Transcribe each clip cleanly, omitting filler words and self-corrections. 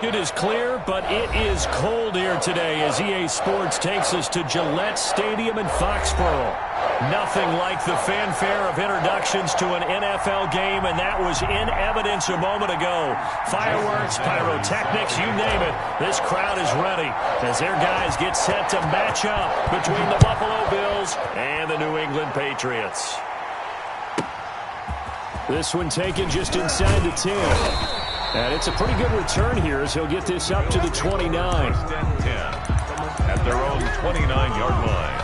It is clear, but it is cold here today as EA Sports takes us to Gillette Stadium in Foxborough. Nothing like the fanfare of introductions to an NFL game, and that was in evidence a moment ago. Fireworks, pyrotechnics, you name it. This crowd is ready as their guys get set to match up between the Buffalo Bills and the New England Patriots. This one taken just inside the 10. And it's a pretty good return here as he'll get this up to the 29. 10 at their own 29-yard line.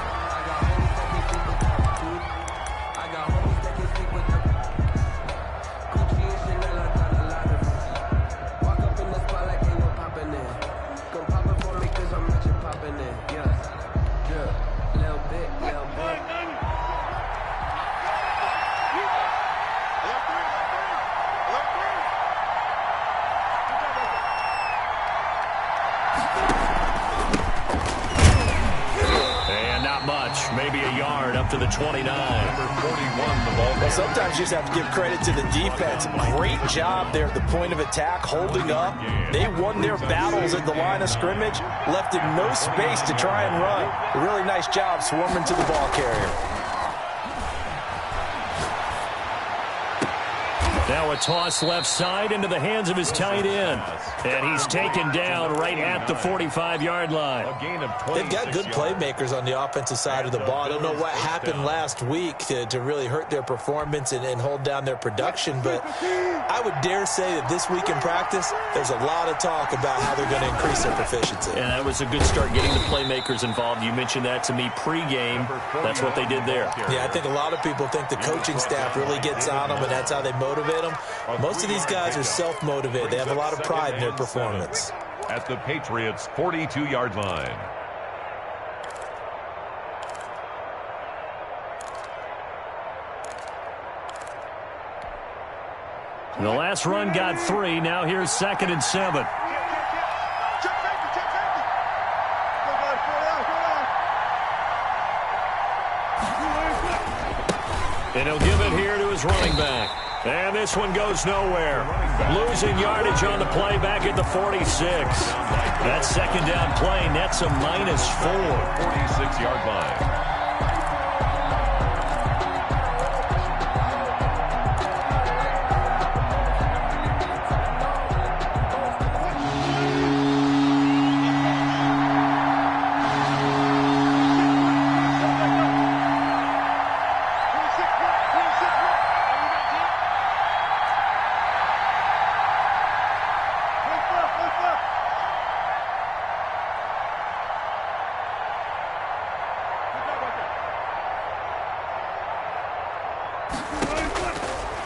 Maybe a yard up to the 29. Number 41, the ball. Well, sometimes you just have to give credit to the defense. Great job there at the point of attack, holding up. They won their battles at the line of scrimmage, left him no space to try and run. A really nice job swarming to the ball carrier. Now a toss left side into the hands of his tight end. And he's taken down right at the 45-yard line. They've got good playmakers on the offensive side of the ball. I don't know what happened last week to really hurt their performance and hold down their production, but I would dare say that this week in practice, there's a lot of talk about how they're going to increase their proficiency. And that was a good start getting the playmakers involved. You mentioned that to me pregame. That's what they did there. Yeah, I think a lot of people think the coaching staff really gets on them, and that's how they motivate them. Most of these guys are self-motivated. They have a lot of pride in their performance. At the Patriots' 42-yard line. The last run got 3. Now here's 2nd and 7. And he'll give it here to his running back. And this one goes nowhere. Losing yardage on the play back at the 46. That second down play nets a -4. 46-yard line.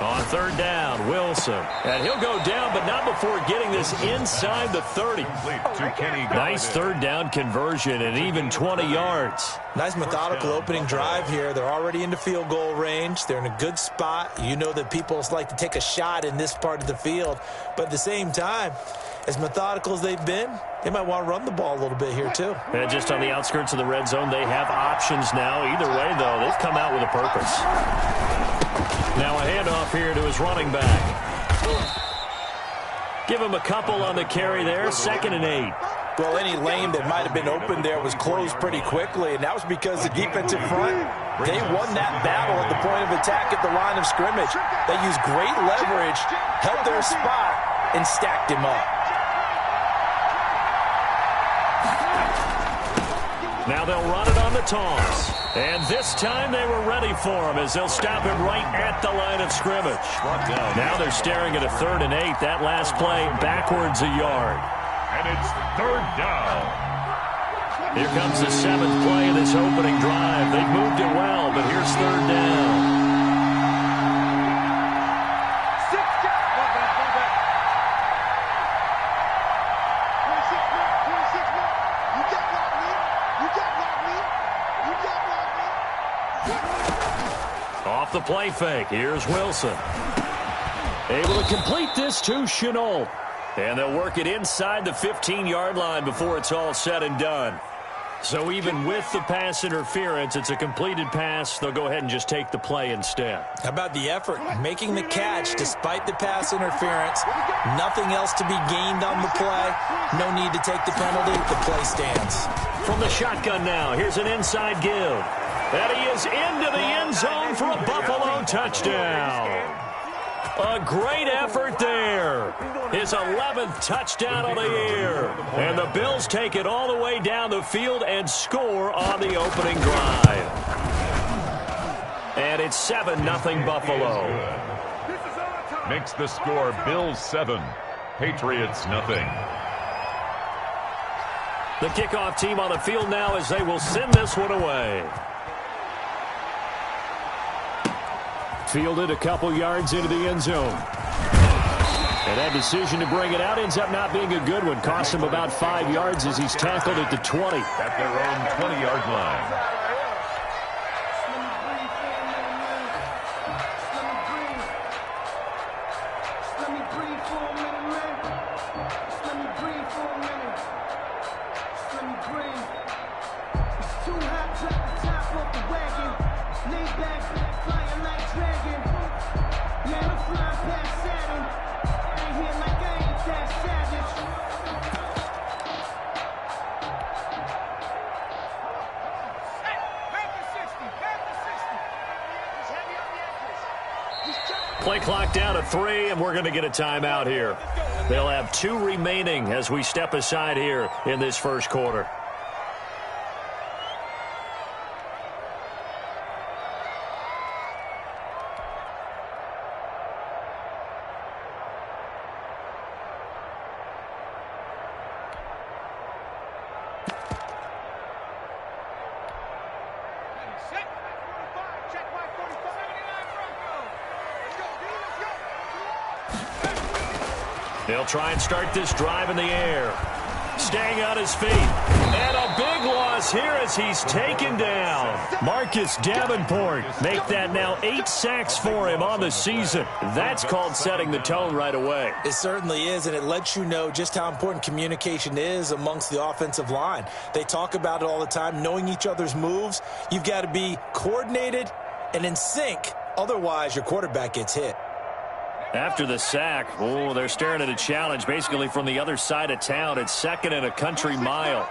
On 3rd down, Wilson. And he'll go down, but not before getting this inside the 30. Nice 3rd down conversion and even 20 yards. Nice methodical opening drive here. They're already into field goal range. They're in a good spot. You know that people like to take a shot in this part of the field. But at the same time, as methodical as they've been, they might want to run the ball a little bit here too. And just on the outskirts of the red zone, they have options now. Either way, though, they've come out with a purpose. Now a handoff here to his running back. Give him a couple on the carry there. 2nd and 8. Well, any lane that might have been open there was closed pretty quickly, and that was because the defensive front, they won that battle at the point of attack at the line of scrimmage. They used great leverage, held their spot, and stacked him up. Now they'll run it on the toss. And this time they were ready for him as they'll stop him right at the line of scrimmage. Now they're staring at a 3rd and 8. That last play backwards a yard. And it's 3rd down. Here comes the 7th play of this opening drive. They've moved it well, but here's 3rd down. Off the play fake, here's Wilson. Able to complete this to Chenault. And they'll work it inside the 15-yard line before it's all said and done. So even with the pass interference, it's a completed pass. They'll go ahead and just take the play instead. How about the effort? Making the catch despite the pass interference. Nothing else to be gained on the play. No need to take the penalty. The play stands. From the shotgun now, here's an inside give. And he is into the end zone for a Buffalo touchdown. A great effort there. His 11th touchdown of the year. And the Bills take it all the way down the field and score on the opening drive. And it's 7-0 Buffalo. Makes the score Bills 7, Patriots nothing. The kickoff team on the field now as they will send this one away. Fielded a couple yards into the end zone. And that decision to bring it out ends up not being a good one. Cost him about 5 yards as he's tackled at the 20. At their own 20-yard line. Play clock down to 3, and we're going to get a timeout here. They'll have 2 remaining as we step aside here in this first quarter. They'll try and start this drive in the air. Staying on his feet. And a big loss here as he's taken down. Marcus Davenport. Make that now 8 sacks for him on the season. That's called setting the tone right away. It certainly is, and it lets you know just how important communication is amongst the offensive line. They talk about it all the time, knowing each other's moves. You've got to be coordinated and in sync. Otherwise, your quarterback gets hit. After the sack, they're staring at a challenge basically from the other side of town. It's 2nd and a country mile.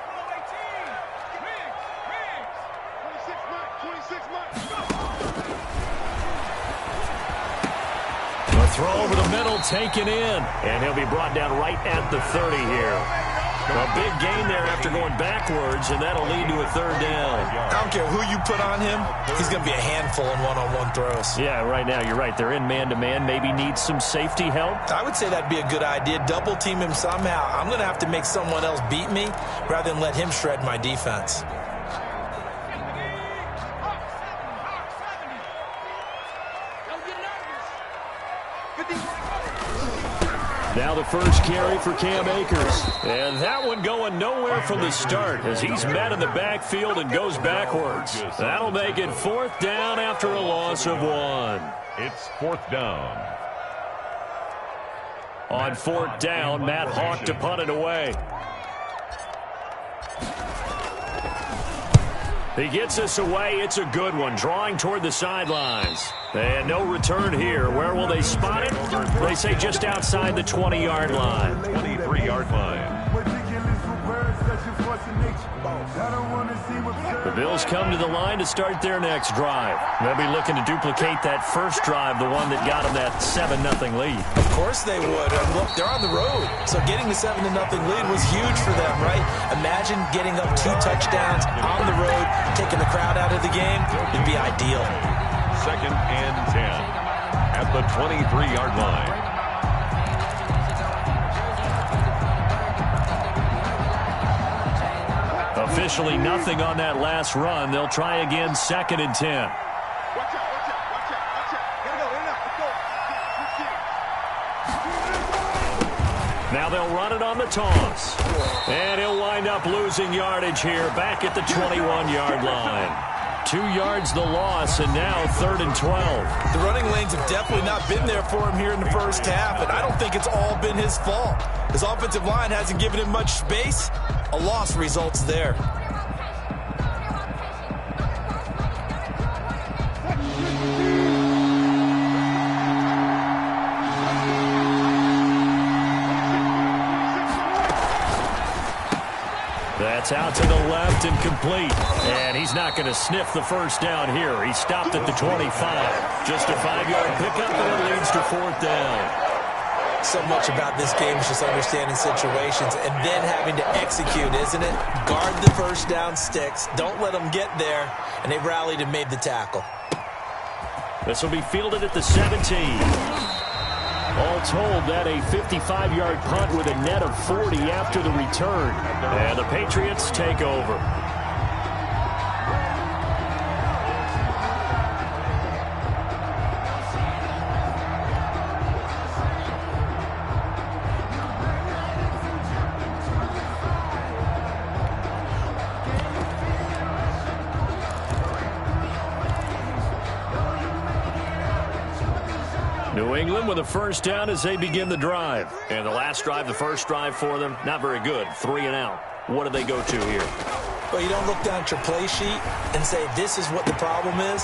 A throw over the middle taken in, and he'll be brought down right at the 30 here. A big gain there after going backwards, and that'll lead to a 3rd down. I don't care who you put on him. He's going to be a handful in one-on-one throws. Yeah, right now, you're right. They're in man-to-man. Maybe needs some safety help. I would say that'd be a good idea. Double team him somehow. I'm going to have to make someone else beat me rather than let him shred my defense. Now the first carry for Cam Akers. And that one going nowhere from the start as he's met in the backfield and goes backwards. That'll make it 4th down after a loss of 1. It's 4th down. On 4th down, Matt Hawk to punt it away. He gets us away. It's a good one. Drawing toward the sidelines. And no return here. Where will they spot it? They say just outside the 20-yard line. 23-yard line. The Bills come to the line to start their next drive. They'll be looking to duplicate that first drive, the one that got them that 7-0 lead. Of course they would. Look, they're on the road, so getting the 7-0 lead was huge for them, right? Imagine getting up 2 touchdowns on the road, taking the crowd out of the game. It'd be ideal. 2nd and 10 at the 23-yard line. Officially nothing on that last run. They'll try again, 2nd and 10. Now they'll run it on the toss. And he'll wind up losing yardage here back at the 21-yard line. 2 yards the loss, and now 3rd and 12. The running lanes have definitely not been there for him here in the first half, and I don't think it's all been his fault. His offensive line hasn't given him much space. A loss results there. That's out to the left and complete. And he's not going to sniff the first down here. He stopped at the 25. Just a 5-yard pickup, and it leads to fourth down. So much about this game is just understanding situations and then having to execute, isn't it? Guard the first down sticks. Don't let them get there. And they rallied and made the tackle. This will be fielded at the 17. All told, that a 55-yard punt with a net of 40 after the return. And the Patriots take over. New England with a first down as they begin the drive. And the last drive, the first drive for them, not very good. 3 and out. What do they go to here? Well, you don't look down at your play sheet and say, this is what the problem is.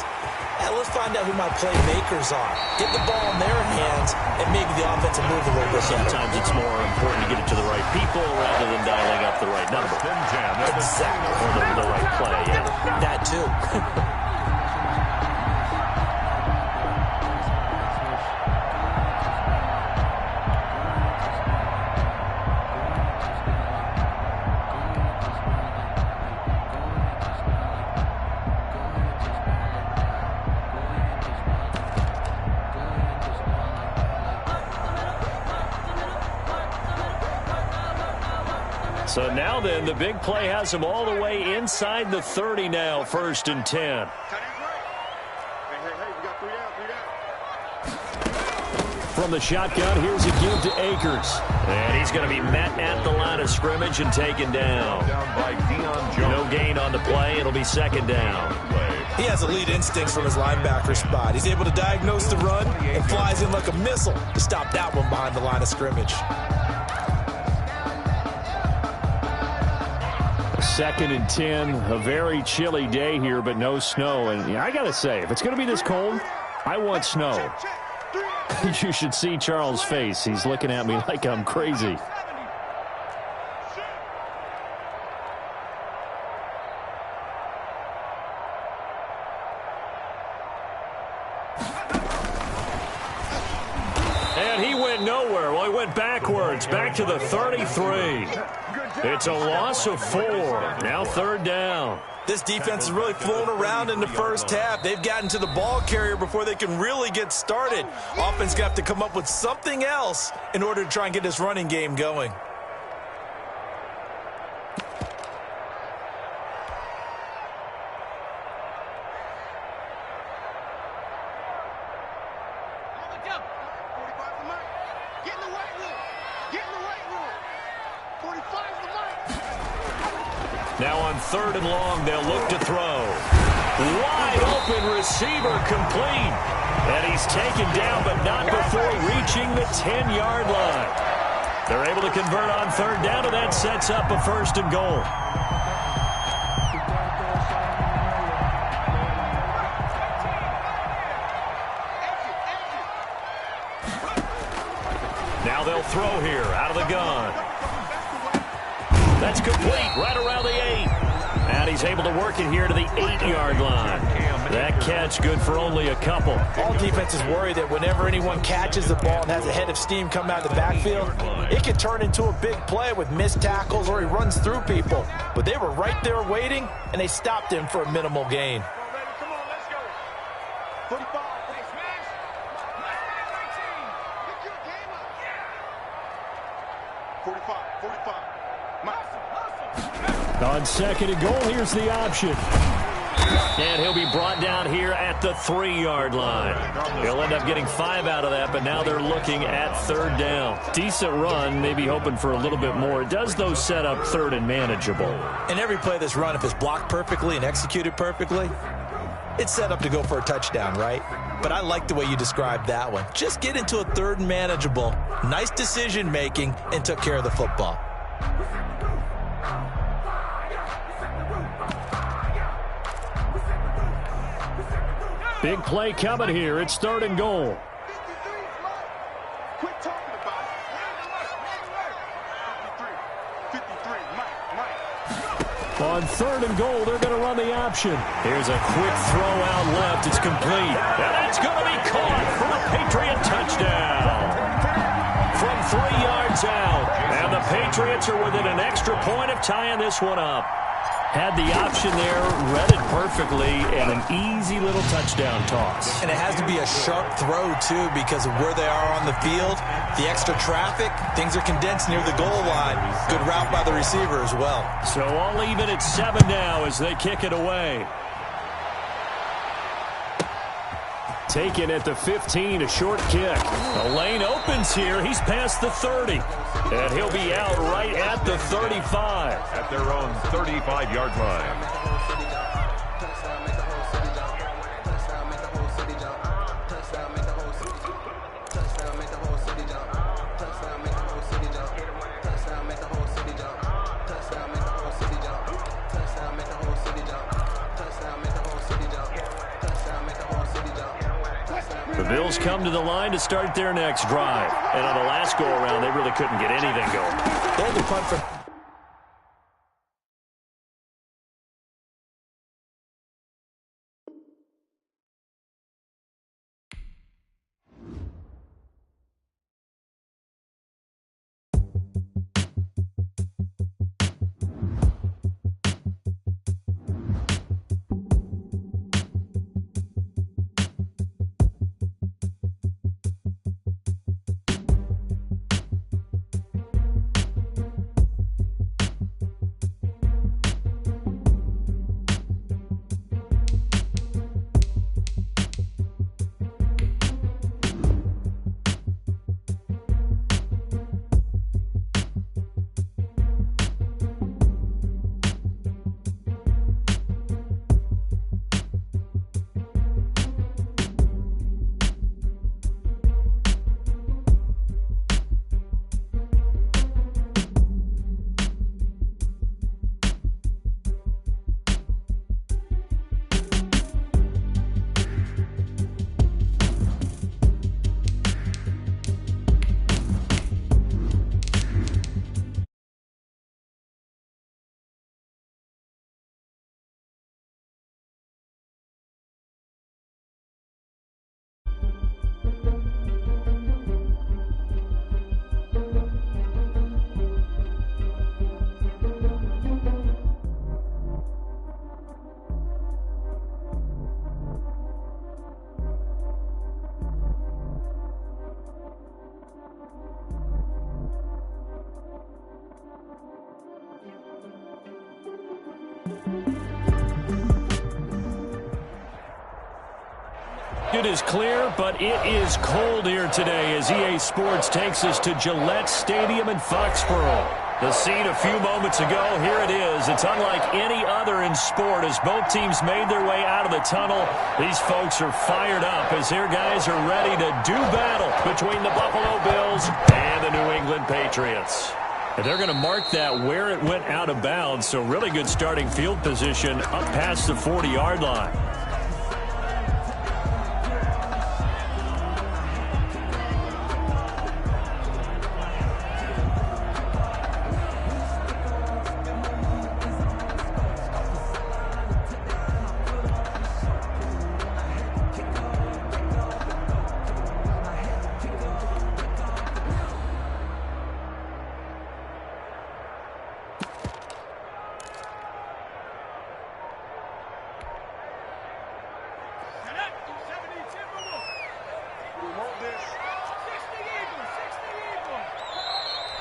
Let's find out who my playmakers are. Get the ball in their hands, and maybe the offense will move a little bit better. Sometimes it's more important to get it to the right people rather than dialing up the right number. Exactly. Or the right play, yeah. That too. So now then, the big play has him all the way inside the 30 now, 1st and 10. From the shotgun, here's a give to Akers. And he's going to be met at the line of scrimmage and taken down. No gain on the play. It'll be 2nd down. He has elite instincts from his linebacker spot. He's able to diagnose the run and flies in like a missile to stop that one behind the line of scrimmage. 2nd and 10, a very chilly day here, but no snow. And I got to say, if it's going to be this cold, I want snow. You should see Charles' face. He's looking at me like I'm crazy. And he went nowhere. Well, he went backwards, back to the 33. It's a loss of 4. Now 3rd down. This defense has really flown around in the first half. They've gotten to the ball carrier before they can really get started. Offense got to come up with something else in order to try and get this running game going. Now on 3rd and long, they'll look to throw. Wide open receiver complete. And he's taken down, but not before reaching the 10-yard line. They're able to convert on 3rd down, and that sets up a 1st and goal. Now they'll throw here out of the gun. That's complete right around the 8. And he's able to work it here to the 8-yard line. That catch good for only a couple. All defenses worry that whenever anyone catches the ball and has a head of steam come out of the backfield, it can turn into a big play with missed tackles or he runs through people. But they were right there waiting, and they stopped him for a minimal gain. Come on, let's go. 45. On 2nd and goal, here's the option. And he'll be brought down here at the 3-yard line. He'll end up getting 5 out of that, but now they're looking at 3rd down. Decent run, maybe hoping for a little bit more. It does, though, set up 3rd and manageable. And every play that's run, if it's blocked perfectly and executed perfectly, it's set up to go for a touchdown, right? But I like the way you described that one. Just get into a 3rd and manageable, nice decision-making, and took care of the football. Big play coming here. It's 3rd and goal. Quit talking about it. 53, Mike. On 3rd and goal, they're going to run the option. Here's a quick throw out left. It's complete. And that's going to be caught for the Patriot touchdown. From 3 yards out. And the Patriots are within an extra point of tying this one up. Had the option there, read it perfectly, and an easy little touchdown toss. And it has to be a sharp throw, too, because of where they are on the field, the extra traffic, things are condensed near the goal line. Good route by the receiver as well. So all even at 7 now as they kick it away. Taken at the 15, a short kick. The lane opens here. He's past the 30. And he'll be out right at the 35. At their own 35-yard line. The Bills come to the line to start their next drive. And on the last go-around, they really couldn't get anything going. They had to punt from... It is clear, but it is cold here today as EA Sports takes us to Gillette Stadium in Foxborough. The scene a few moments ago, here it is. It's unlike any other in sport as both teams made their way out of the tunnel. These folks are fired up as their guys are ready to do battle between the Buffalo Bills and the New England Patriots. And they're going to mark that where it went out of bounds, so really good starting field position up past the 40-yard line.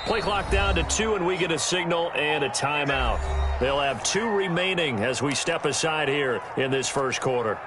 Play clock down to 2, and we get a signal and a timeout. They'll have 2 remaining as we step aside here in this first quarter.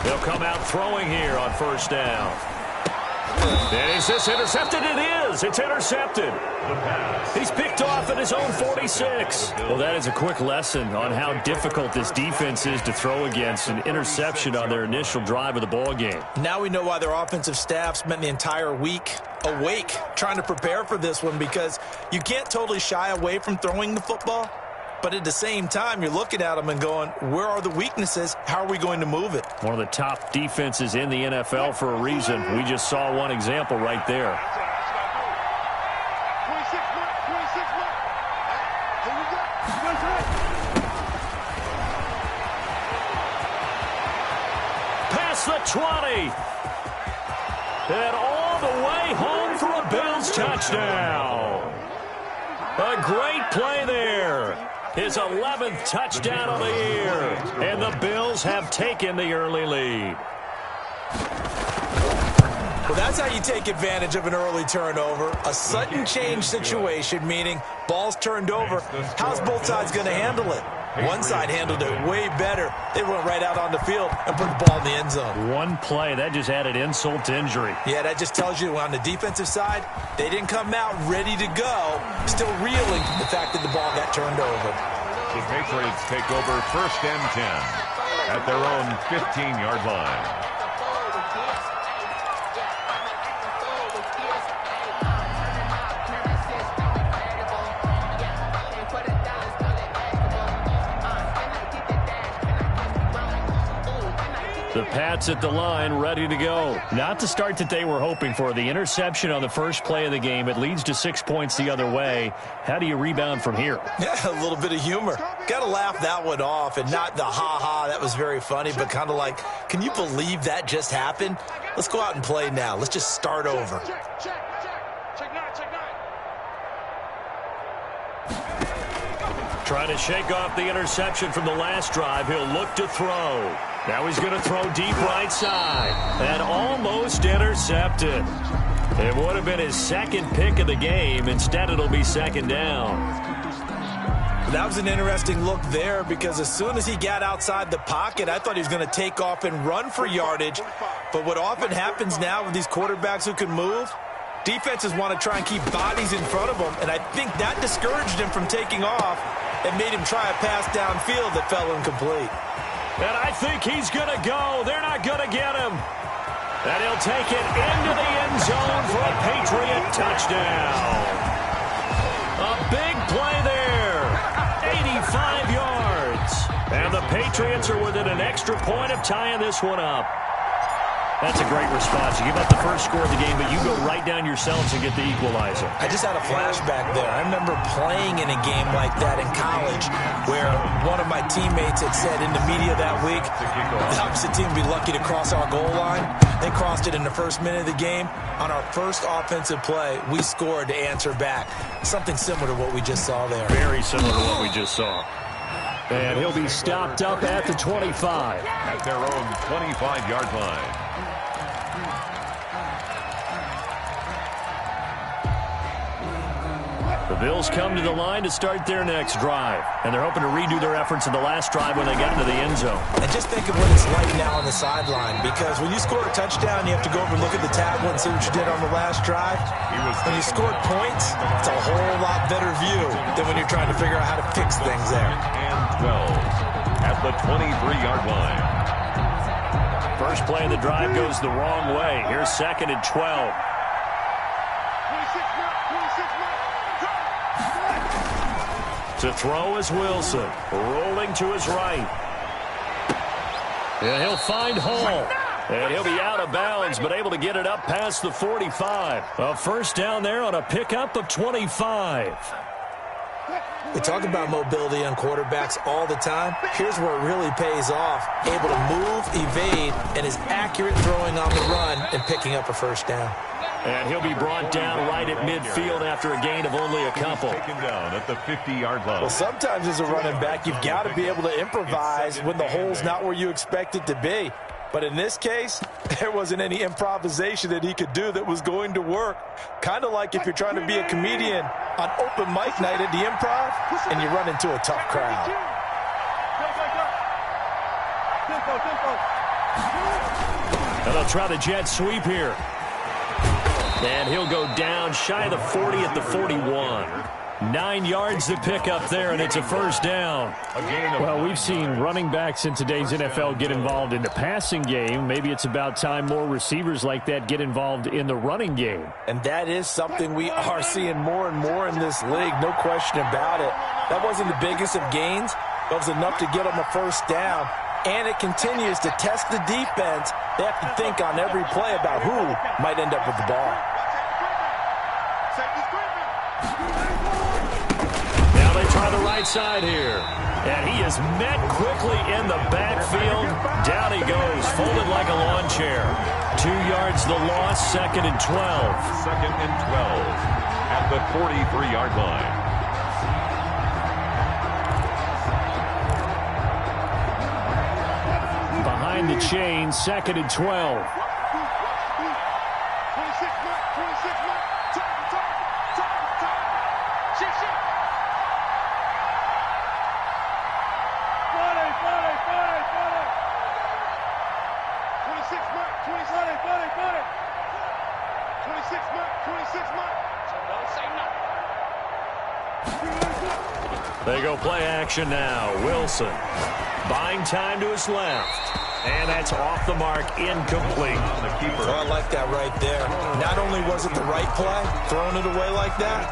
They'll come out throwing here on first down. And is this intercepted? It is. It's intercepted. He's picked off at his own 46. Well, that is a quick lesson on how difficult this defense is to throw against. An interception on their initial drive of the ball game. Now we know why their offensive staff spent the entire week awake trying to prepare for this one, because you can't totally shy away from throwing the football. But at the same time, you're looking at them and going, where are the weaknesses? How are we going to move it? One of the top defenses in the NFL for a reason. We just saw one example right there. Past the 20. And all the way home for a Bills touchdown. A great play there. His 11th touchdown of the year. And the Bills have taken the early lead. Well, that's how you take advantage of an early turnover. A sudden change situation, meaning ball's turned over. How's both sides going to handle it? One side handled it way better. They went right out on the field and put the ball in the end zone. One play, that just added insult to injury. Yeah, that just tells you on the defensive side, they didn't come out ready to go, still reeling from the fact that the ball got turned over. The Patriots take over 1st and 10 at their own 15-yard line. The Pats at the line, ready to go. Not the start that they were hoping for. The interception on the first play of the game. It leads to 6 points the other way. How do you rebound from here? Yeah, a little bit of humor. Got to laugh that one off, and not the ha-ha, that was very funny, but kind of like, can you believe that just happened? Let's go out and play now. Let's just start over. Trying to shake off the interception from the last drive. He'll look to throw. Now he's going to throw deep right side. And almost intercepted. It would have been his second pick of the game. Instead, it'll be second down. That was an interesting look there, because as soon as he got outside the pocket, I thought he was going to take off and run for yardage. But what often happens now with these quarterbacks who can move, defenses want to try and keep bodies in front of them, and I think that discouraged him from taking off and made him try a pass downfield that fell incomplete. And I think he's going to go. They're not going to get him. And he'll take it into the end zone for a Patriot touchdown. A big play there. 85 yards. And the Patriots are within an extra point of tying this one up. That's a great response. You give up the first score of the game, but you go right down yourselves and get the equalizer. I just had a flashback there. I remember playing in a game like that in college where one of my teammates had said in the media that week, the opposite team would be lucky to cross our goal line. They crossed it in the first minute of the game. On our first offensive play, we scored to answer back. Something similar to what we just saw there. Very similar to what we just saw. And he'll be stopped up at the 25. At their own 25-yard line. The Bills come to the line to start their next drive. And they're hoping to redo their efforts in the last drive when they got into the end zone. And just think of what it's like now on the sideline, because when you score a touchdown, you have to go over and look at the tablet and see what you did on the last drive. When you scored points, it's a whole lot better view than when you're trying to figure out how to fix things there. And 12 at the 23-yard line. First play of the drive goes the wrong way. Here's 2nd and 12. To throw is Wilson, rolling to his right. And he'll find Hall. And he'll be out of bounds, but able to get it up past the 45. A first down there on a pickup of 25. We talk about mobility on quarterbacks all the time. Here's where it really pays off. Able to move, evade, and is accurate throwing on the run and picking up a first down. And he'll be brought down right at midfield after a gain of only a couple. Taken down at the 50-yard line. Well, sometimes as a running back, you've got to be able to improvise when the hole's not where you expect it to be. But in this case, there wasn't any improvisation that he could do that was going to work. Kind of like if you're trying to be a comedian on open mic night at the Improv and you run into a tough crowd. And they'll try the jet sweep here. And he'll go down shy of the 40 at the 41. 9 yards to pick up there, and it's a first down. Well, we've seen running backs in today's NFL get involved in the passing game. Maybe it's about time more receivers like that get involved in the running game. And that is something we are seeing more and more in this league, no question about it. That wasn't the biggest of gains, but it was enough to get them a first down. And it continues to test the defense. They have to think on every play about who might end up with the ball. Now they try the right side here. And he is met quickly in the backfield. Down he goes, folded like a lawn chair. 2 yards the loss, 2nd and 12. 2nd and 12 at the 43-yard line. Behind the chain, 2nd and 12. They go play action now. Wilson buying time to his left. And that's off the mark, incomplete. Well, I like that right there. Not only was it the right play, throwing it away like that,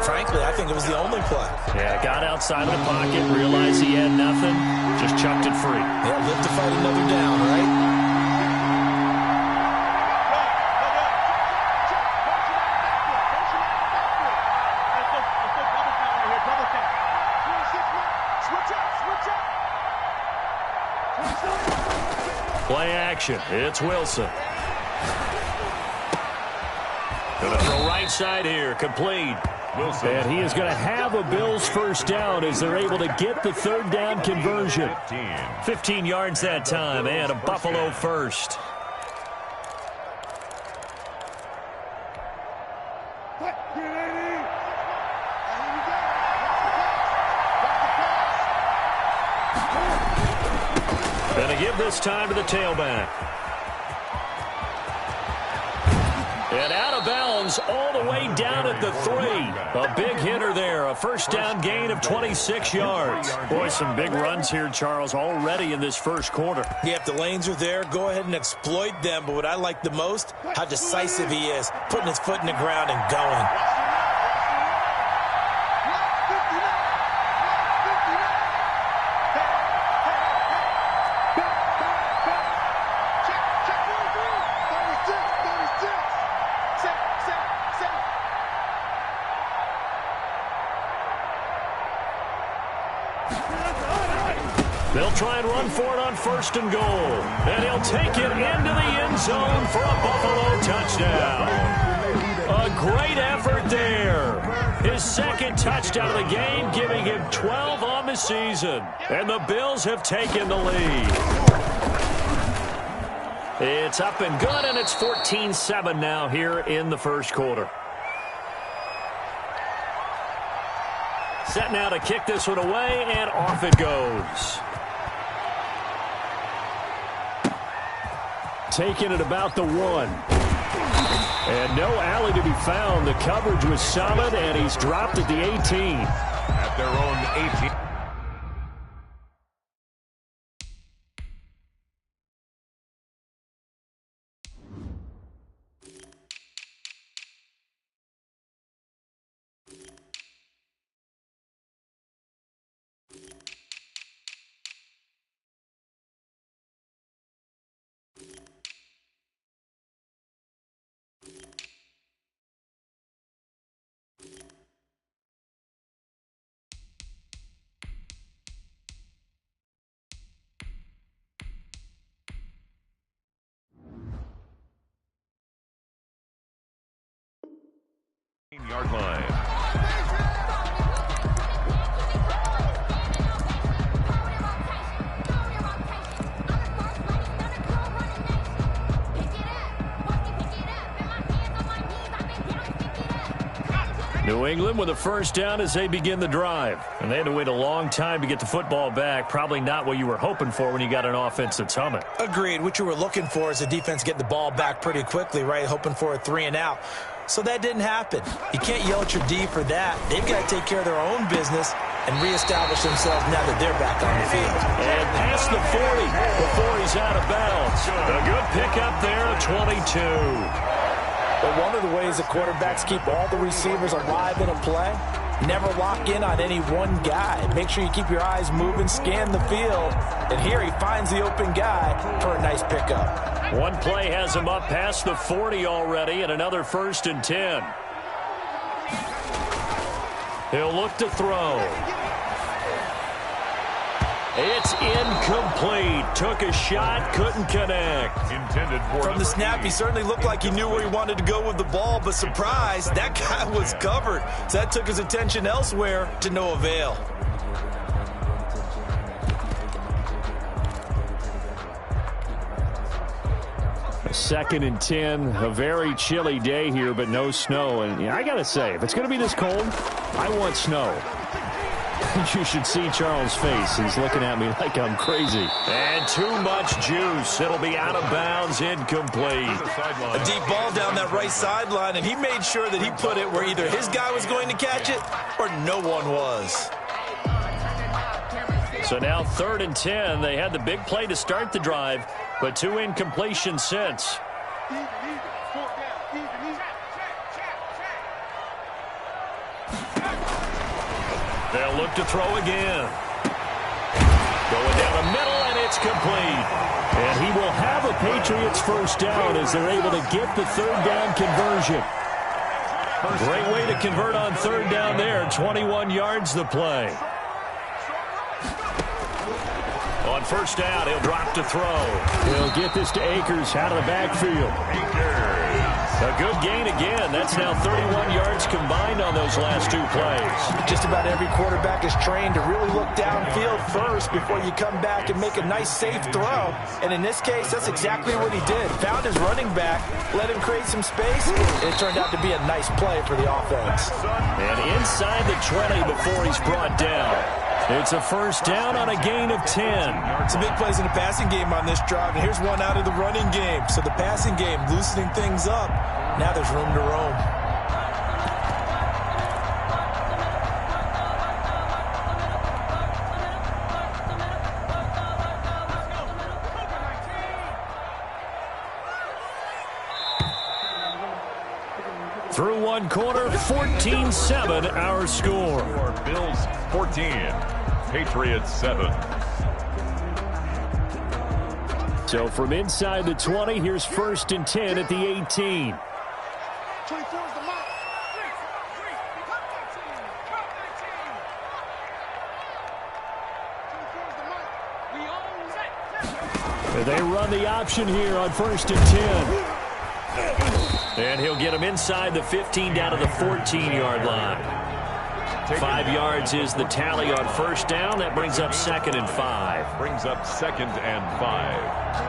frankly, I think it was the only play. Yeah, got outside of the pocket, realized he had nothing, just chucked it free. Yeah, live to fight another down, right? Play action. It's Wilson. Going to throw right side here. Complete. Wilson. And he is going to have a Bills first down as they're able to get the third down conversion. 15 yards that time and a Buffalo first. Going to give this time to the tailback. And out of bounds all the way down at the 3. A big hitter there. A first down gain of 26 yards. Boy, some big runs here, Charles, already in this first quarter. Yeah, if the lanes are there, go ahead and exploit them. But what I like the most, how decisive he is, putting his foot in the ground and going. They'll try and run for it on 1st and goal. And he'll take it into the end zone for a Buffalo touchdown. A great effort there. His 2nd touchdown of the game, giving him 12 on the season. And the Bills have taken the lead. It's up and good, and it's 14-7 now here in the first quarter. Set now to kick this one away, and off it goes. Taking it about the 1. And no alley to be found. The coverage was solid, and he's dropped at the 18. At their own 18. Yard line. New New England with a first down as they begin the drive. And they had to wait a long time to get the football back. Probably not what you were hoping for when you got an offense that's humming. Agreed. What you were looking for is the defense getting the ball back pretty quickly, right? Hoping for a 3-and-out. So that didn't happen. You can't yell at your D for that. They've got to take care of their own business and reestablish themselves now that they're back on the field. And past the 40 before he's out of bounds. A good pickup there, 22. But one of the ways the quarterbacks keep all the receivers alive in a play, never lock in on any one guy. Make sure you keep your eyes moving, scan the field. And here he finds the open guy for a nice pickup. One play has him up past the 40 already, and another 1st and 10. He'll look to throw. It's incomplete. Took a shot, couldn't connect. Intended for From the snap, he certainly looked like he knew where he wanted to go with the ball, but surprise, that guy was covered. So that took his attention elsewhere to no avail. A 2nd and 10, a very chilly day here, but no snow. And I got to say, if it's going to be this cold, I want snow. You should see Charles' face. He's looking at me like I'm crazy. And too much juice. It'll be out of bounds, incomplete. A deep ball down that right sideline, and he made sure that he put it where either his guy was going to catch it or no one was. So now 3rd and 10. They had the big play to start the drive, but 2 incompletions since. They'll look to throw again. Going down the middle, and it's complete. And he will have a Patriots first down as they're able to get the 3rd down conversion. Great way to convert on 3rd down there. 21 yards the play. On 1st down, he'll drop to throw. He'll get this to Akers out of the backfield. A good gain again. That's now 31 yards combined on those last 2 plays. Just about every quarterback is trained to really look downfield first before you come back and make a nice, safe throw. And in this case, that's exactly what he did. Found his running back, let him create some space, and it turned out to be a nice play for the offense. And inside the 20 before he's brought down. It's a first down on a gain of 10. Some big plays in the passing game on this drive, and here's one out of the running game. So the passing game loosening things up. Now there's room to roam. Through 1 quarter, 14-7 our score. Bills 14, Patriots 7. So from inside the 20, here's 1st and 10 at the 18. They run the option here on 1st and 10. And he'll get him inside the 15 down to the 14-yard line. 5 yards is the tally on 1st down. That brings up 2nd and 5. Brings up 2nd and 5.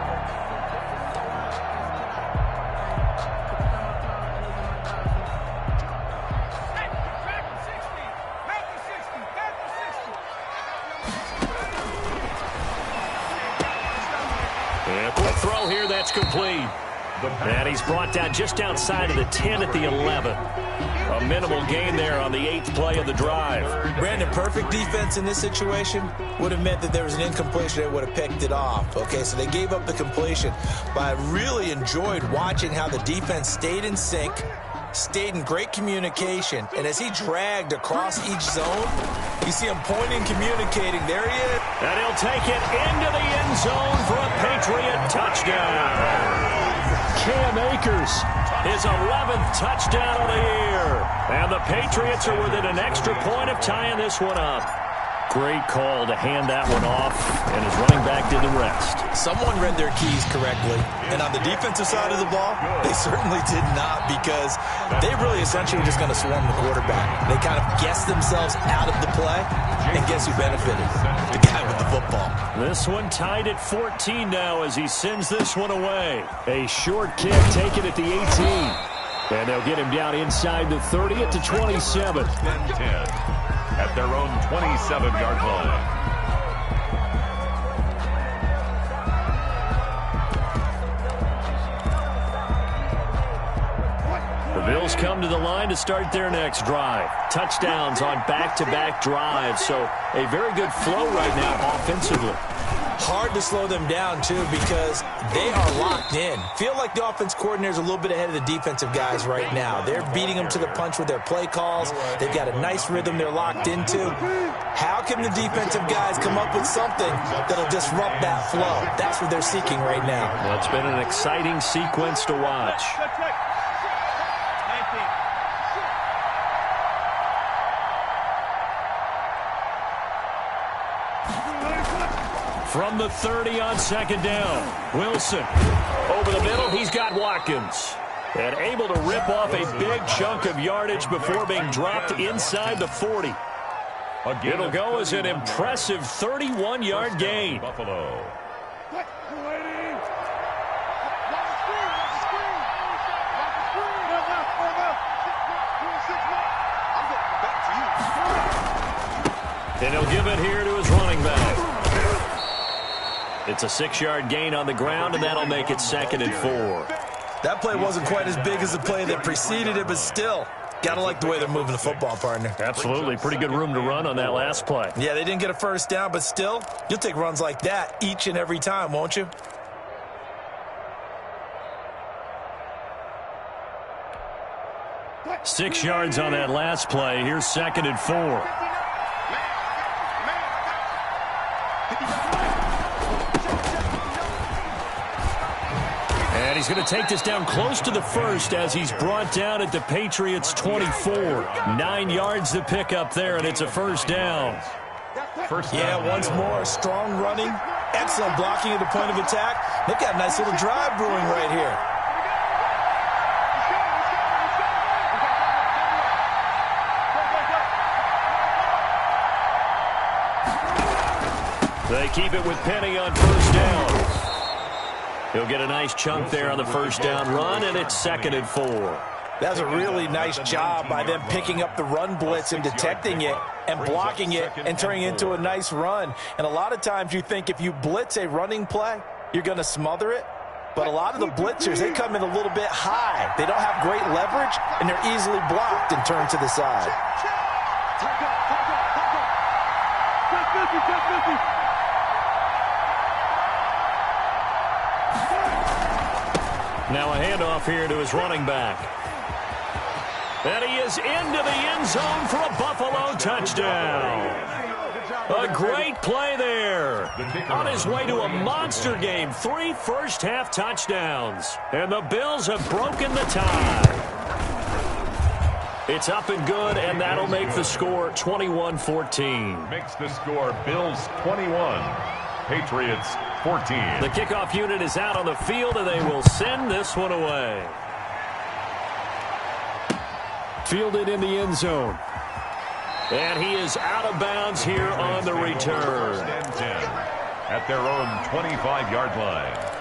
And a quick throw here, that's complete. And he's brought down just outside of the 10 at the 11. A minimal gain there on the 8th play of the drive. Brandon, perfect defense in this situation would have meant that there was an incompletion that would have picked it off. Okay, so they gave up the completion. But I really enjoyed watching how the defense stayed in sync, stayed in great communication, and as he dragged across each zone, you see him pointing, communicating. There he is. And he'll take it into the end zone for a Patriot touchdown. Cam Akers, his 11th touchdown of the year. And the Patriots are within an extra point of tying this one up. great call to hand that one off, and his running back did the rest. Someone read their keys correctly, and on the defensive side of the ball, they certainly did not, because they really essentially were just going to swarm the quarterback. They kind of guessed themselves out of the play, and guess who benefited? The guy with the football. This one tied at 14 now as he sends this one away. A short kick taken at the 18. And they'll get him down inside the 30 at the 27. 10 at their own 27-yard line. The Bills come to the line to start their next drive. Touchdowns on back-to-back drives, so a very good flow right now offensively. Hard to slow them down, too, because they are locked in. Feel like the offense coordinator is a little bit ahead of the defensive guys right now. They're beating them to the punch with their play calls. They've got a nice rhythm they're locked into. How can the defensive guys come up with something that'll disrupt that flow? That's what they're seeking right now. Well, it's been an exciting sequence to watch. From the 30 on second down, Wilson over the middle. He's got Watkins. And able to rip off a big chunk of yardage before being dropped inside the 40. It'll go as an impressive 31-yard gain. Buffalo. And he'll give it here to his running back. It's a 6-yard gain on the ground, and that'll make it 2nd and 4. That play wasn't quite as big as the play that preceded it, but still, got to like the way they're moving the football, partner. Absolutely. Pretty good room to run on that last play. Yeah, they didn't get a first down, but still, you'll take runs like that each and every time, won't you? Six yards on that last play. Here's 2nd and 4. And he's going to take this down close to the first as he's brought down at the Patriots' 24. 9 yards to pick up there, and it's a first down. Once more, strong running, excellent blocking at the point of attack. They've got a nice little drive brewing right here. They keep it with Penny on first down. He'll get a nice chunk there on the first down run, and it's 2nd and 4. That's a really nice job by them picking up the run blitz and detecting it and blocking it and turning it into a nice run. And a lot of times you think if you blitz a running play, you're going to smother it. But a lot of the blitzers, they come in a little bit high. They don't have great leverage, and they're easily blocked and turned to the side. Now a handoff here to his running back. And he is into the end zone for a Buffalo touchdown. A great play there. On his way to a monster game. 3 first-half touchdowns. And the Bills have broken the tie. It's up and good, and that'll make the score 21-14. Makes the score Bills 21, Patriots 14. The kickoff unit is out on the field, and they will send this one away. Fielded in the end zone. And he is out of bounds here on the return. 1st and 10 at their own 25-yard line.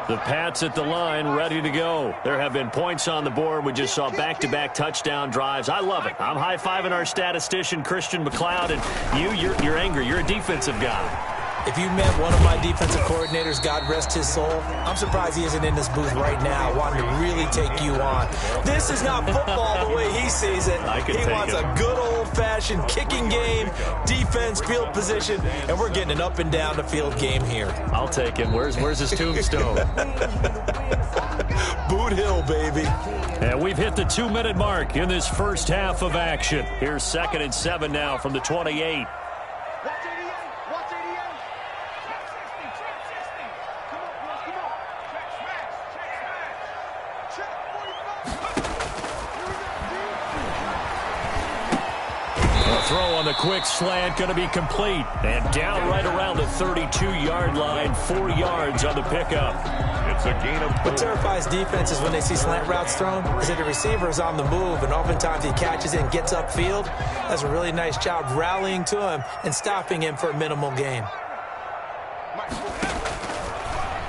The Pats at the line, ready to go. There have been points on the board. We just saw back-to-back touchdown drives. I love it. I'm high-fiving our statistician, Christian McLeod, and you're angry. You're a defensive guy. If you met one of my defensive coordinators, God rest his soul, I'm surprised he isn't in this booth right now wanting to really take you on. This is not football the way he sees it. He wants a good old-fashioned kicking game, defense, field position, and we're getting an up-and-down-the-field game here. I'll take him. Where's his tombstone? Boot Hill, baby. And we've hit the 2-minute mark in this first half of action. Here's 2nd and 7 now from the 28. Throw on the quick slant, going to be complete. And down right around the 32-yard line, 4 yards on the pickup. It's a gain of 4. What terrifies defenses when they see slant routes thrown is that the receiver is on the move, and oftentimes he catches it and gets upfield. Does a really nice job rallying to him and stopping him for a minimal gain.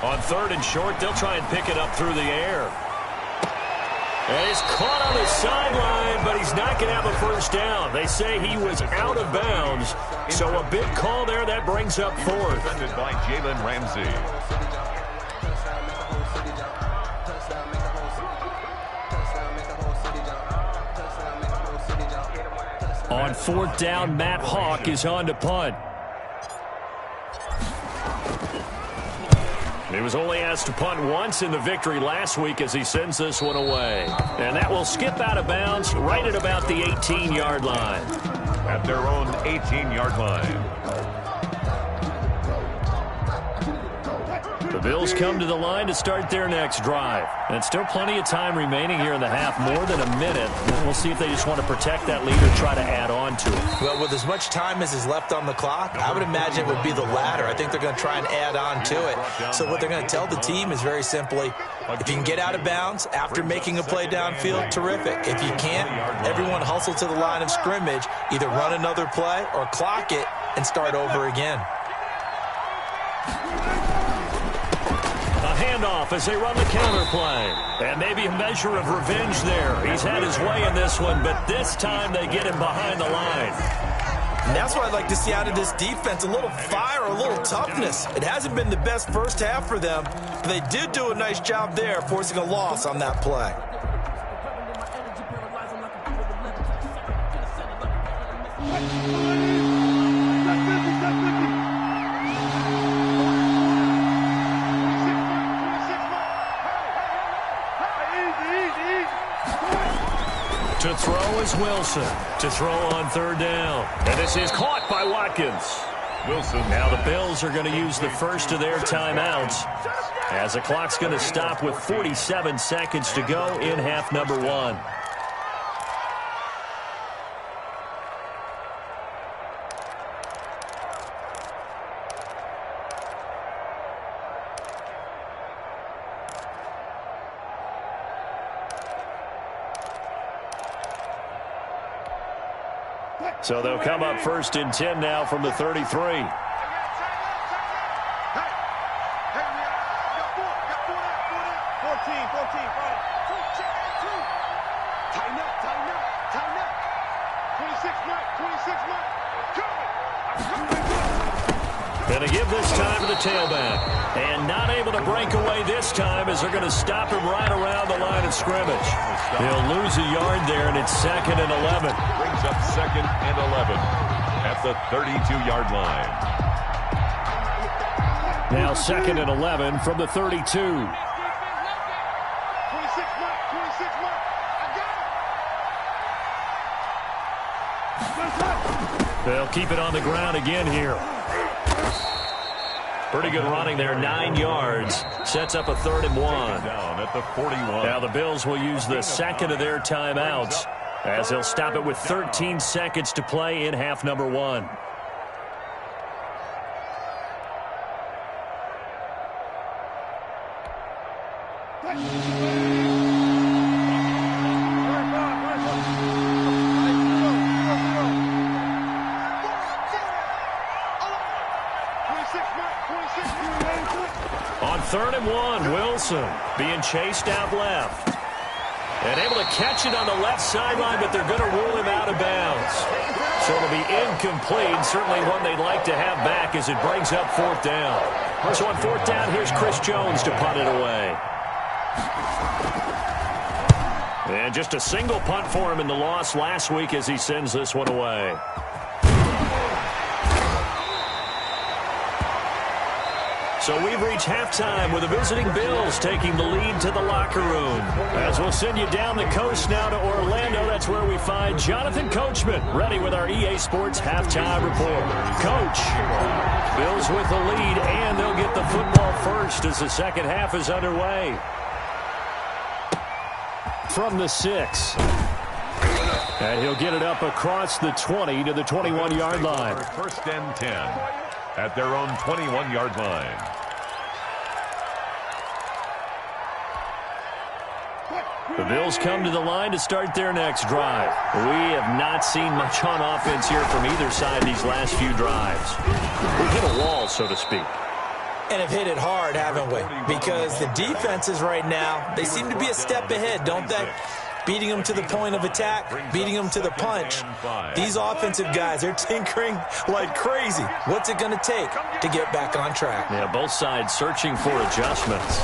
On 3rd and short, they'll try and pick it up through the air. And he's caught on the sideline, but he's not going to have a first down. They say he was out of bounds, so a big call there. That brings up 4th. Defended by Jalen Ramsey. On 4th down, Matt Hawk is on to punt. He was only asked to punt once in the victory last week as he sends this one away. And that will skip out of bounds right at about the 18-yard line. At their own 18-yard line. The Bills come to the line to start their next drive. And still plenty of time remaining here in the half, more than a minute. We'll see if they just want to protect that lead or try to add on to it. Well, with as much time as is left on the clock, I would imagine it would be the latter. I think they're going to try and add on to it. So what they're going to tell the team is very simply, if you can get out of bounds after making a play downfield, terrific. If you can't, everyone hustle to the line of scrimmage, either run another play or clock it and start over again. Handoff as they run the counter play. And maybe a measure of revenge there. He's had his way in this one, but this time they get him behind the line. And that's what I'd like to see out of this defense, a little fire, a little toughness. It hasn't been the best first half for them, but they did do a nice job there, forcing a loss on that play. To throw is Wilson. To throw on 3rd down. And this is caught by Watkins. Wilson. Now the Bills are going to use the first of their timeouts as the clock's going to stop with 47 seconds to go in half number 1. So they'll come up 1st and 10 now from the 33. Going to give this time to the tailback. And not able to break away this time as they're going to stop him right around the line of scrimmage. He'll lose a yard there, and it's 2nd and 11. Brings up 2nd and 11 at the 32-yard line. Now 2nd and 11 from the 32. They'll keep it on the ground again here. Pretty good running there, 9 yards. Sets up a 3rd and 1. Down at the 41. Now the Bills will use the second of their timeouts as they'll stop it with 13 seconds to play in half number 1. On 3rd and 1, Wilson being chased out left. And able to catch it on the left sideline, but they're going to rule him out of bounds. So it'll be incomplete, certainly one they'd like to have back as it brings up 4th down. So on 4th down, here's Chris Jones to punt it away. And just a single punt for him in the loss last week as he sends this one away. So we've reached halftime with the visiting Bills taking the lead to the locker room. As we'll send you down the coast now to Orlando, that's where we find Jonathan Coachman ready with our EA Sports halftime report. Coach, Bills with the lead, and they'll get the football first as the second half is underway. From the 6. And he'll get it up across the 20 to the 21-yard line. 1st and 10 at their own 21-yard line. The Bills come to the line to start their next drive. We have not seen much on offense here from either side these last few drives. We hit a wall, so to speak. And have hit it hard, haven't we? Because the defenses right now, they seem to be a step ahead, don't they? Beating them to the point of attack, beating them to the punch. These offensive guys, they're tinkering like crazy. What's it going to take to get back on track? Yeah, both sides searching for adjustments.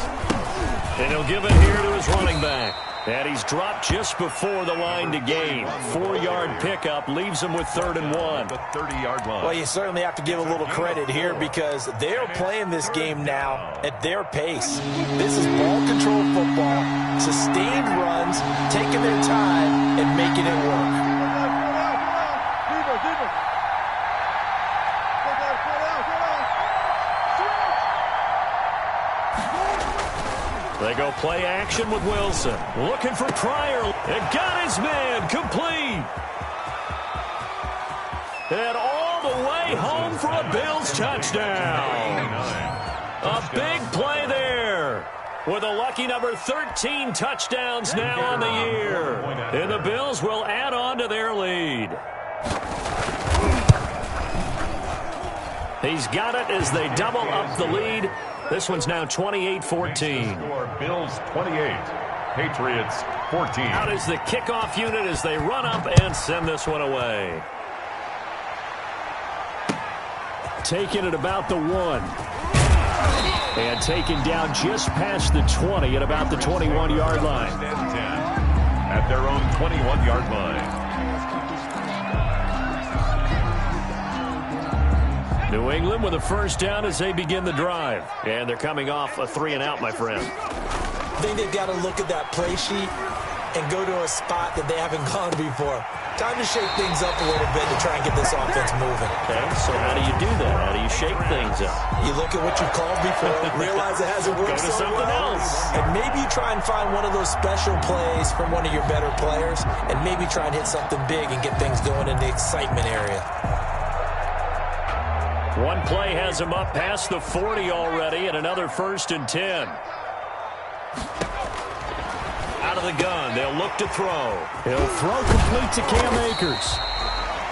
And he'll give it here to his running back. And he's dropped just before the line to gain. 4-yard pickup leaves him with 3rd and 1. The 30-yard line. Well, you certainly have to give a little credit here because they're playing this game now at their pace. This is ball control football, sustained runs, taking their time and making it work. They go play action with Wilson. Looking for Pryor. And got his man complete. And all the way home for a Bills touchdown. A big play there. With a lucky number 13 touchdowns now on the year. And the Bills will add on to their lead. He's got it as they double up the lead. This one's now 28-14. Bills 28, Patriots 14. Out is the kickoff unit as they run up and send this one away. Taken at about the 1. And taken down just past the 20 at about the 21-yard line. At their own 21-yard line. New England with a first down as they begin the drive. And they're coming off a 3-and-out, my friend. I think they've got to look at that play sheet and go to a spot that they haven't gone before. Time to shake things up a little bit to try and get this offense moving. Okay, so how do you do that? How do you shake things up? You look at what you've called before, realize it hasn't worked Go to so something well, else. and maybe you try and find one of those special plays from one of your better players, and maybe try and hit something big and get things going in the excitement area. One play has him up past the 40 already, and another 1st and 10. Out of the gun, they'll look to throw. He'll throw complete to Cam Akers.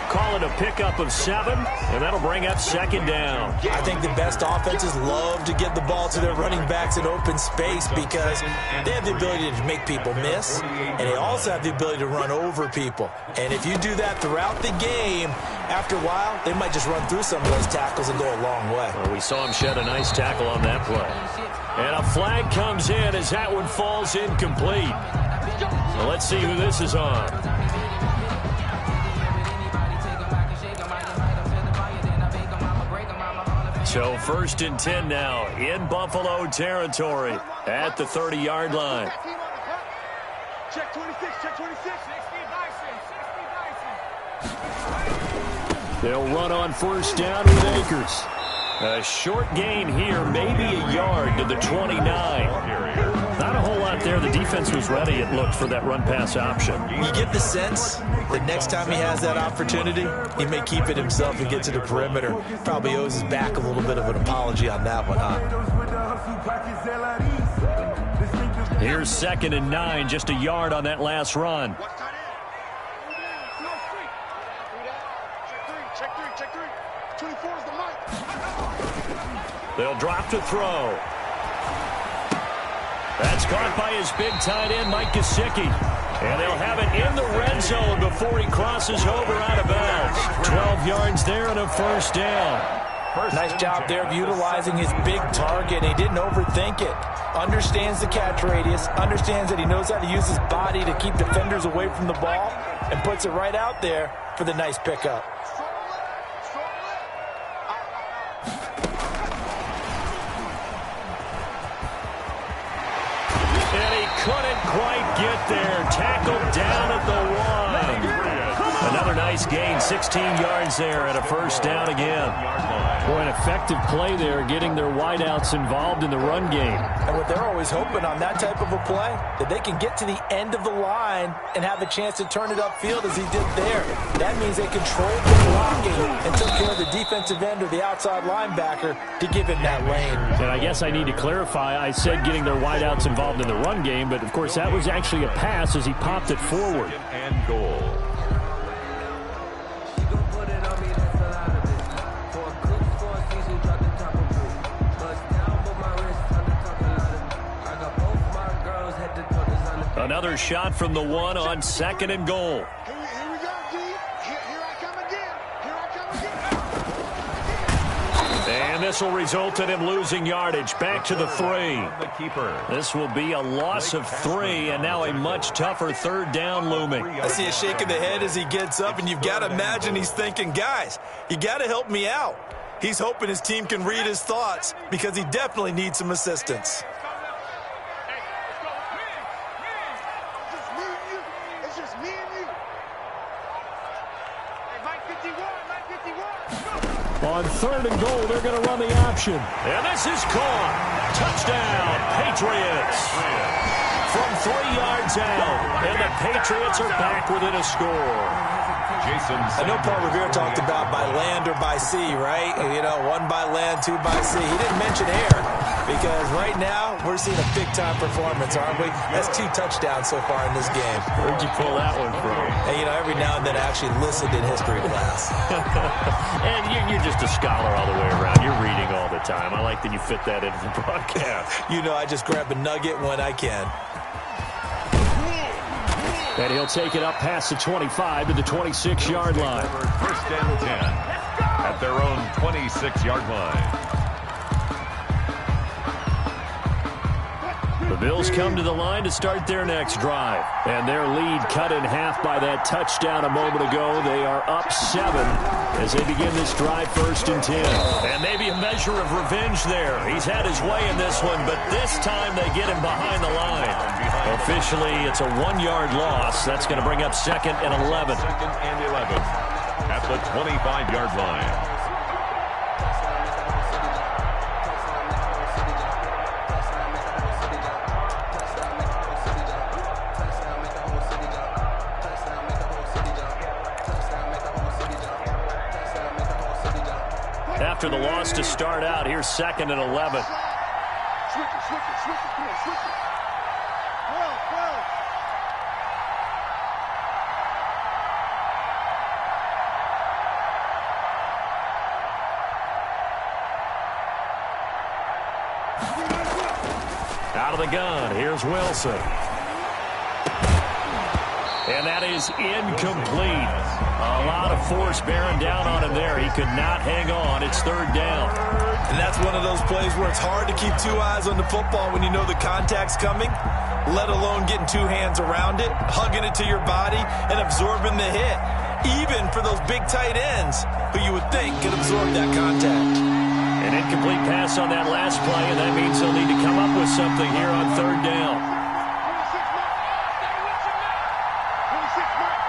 Call it a pickup of 7, and that'll bring up 2nd down. I think the best offenses love to get the ball to their running backs in open space because they have the ability to make people miss, and they also have the ability to run over people. And if you do that throughout the game, after a while, they might just run through some of those tackles and go a long way. Well, we saw him shed a nice tackle on that play. And a flag comes in as that one falls incomplete. So let's see who this is on. So 1st and 10 now in Buffalo territory at the 30-yard line. Check 26, check 26. They'll run on 1st down with Akers. A short gain here, maybe a yard to the 29. Not a whole lot there. The defense was ready, it looked, for that run-pass option. You get the sense that next time he has that opportunity, he may keep it himself and get to the perimeter. Probably owes his back a little bit of an apology on that one, huh? Here's 2nd and 9, just a yard on that last run. Check 3. 24 is the mic. They'll drop to throw. That's caught by his big tight end, Mike Gesicki. And they'll have it in the red zone before he crosses over out of bounds. 12 yards there and a 1st down. Nice job there of utilizing his big target. He didn't overthink it. Understands the catch radius. Understands that he knows how to use his body to keep defenders away from the ball. And puts it right out there for the nice pickup. Couldn't quite get there. Tackled down at the 1. Another nice gain, 16 yards there and a 1st down again. Boy, an effective play there, getting their wideouts involved in the run game. And what they're always hoping on that type of a play, that they can get to the end of the line and have a chance to turn it upfield as he did there. That means they controlled the blocking and took care of the defensive end or the outside linebacker to give him that lane. And I guess I need to clarify, I said getting their wideouts involved in the run game, but of course that was actually a pass as he popped it forward. And goal. corner shot from the 1 on 2nd and goal. Here we go, D. Here I come again. Here I come again. And this will result in him losing yardage. Back to the 3. The keeper. This will be a loss of 3, and now a much tougher 3rd down looming. I see a shake of the head as he gets up, and you've got to imagine he's thinking, guys, you got to help me out. He's hoping his team can read his thoughts because he definitely needs some assistance. It's just me and you. Hey, Mike 51. On 3rd and goal, they're going to run the option. And this is caught. Touchdown, Patriots. From 3 yards out, and the Patriots are back within a score. I know Paul Revere talked about by land or by sea, right? You know, 1 by land, 2 by sea. He didn't mention air because right now we're seeing a big-time performance, aren't we? That's 2 touchdowns so far in this game. Where'd you pull that one from? And, you know, every now and then I actually listened in history class. And you're just a scholar all the way around. You're reading all the time. I like that you fit that into the broadcast. You know, I just grab a nugget when I can. And he'll take it up past the 25 to the 26-yard line. 1st and 10 at their own 26-yard line. The Bills come to the line to start their next drive. And their lead cut in half by that touchdown a moment ago. They are up 7 as they begin this drive 1st and 10. And maybe a measure of revenge there. He's had his way in this one, but this time they get him behind the line. Officially, it's a 1-yard loss. That's going to bring up 2nd and 11. 2nd and 11 at the 25-yard line. After the loss to start out, here's 2nd and 11. Switch it. Come on, switch it. 12. Out of the gun, here's Wilson. And that is incomplete. A lot of force bearing down on him there. He could not hang on. It's 3rd down. And that's one of those plays where it's hard to keep 2 eyes on the football when you know the contact's coming, let alone getting 2 hands around it, hugging it to your body, and absorbing the hit. Even for those big tight ends who you would think could absorb that contact. An incomplete pass on that last play, and that means they'll need to come up with something here on 3rd down. 26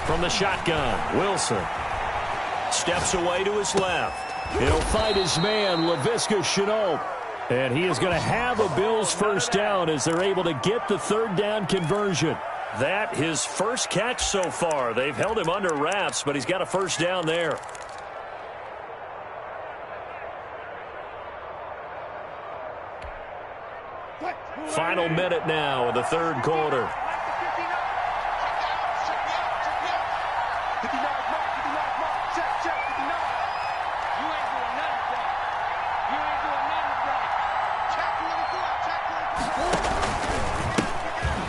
from the shotgun, Wilson steps away to his left. He'll fight his man, Laviska Shenault. And he is going to have a Bills 1st down as they're able to get the 3rd down conversion. That his first catch so far. They've held him under wraps, but he's got a 1st down there. Final minute now of the 3rd quarter.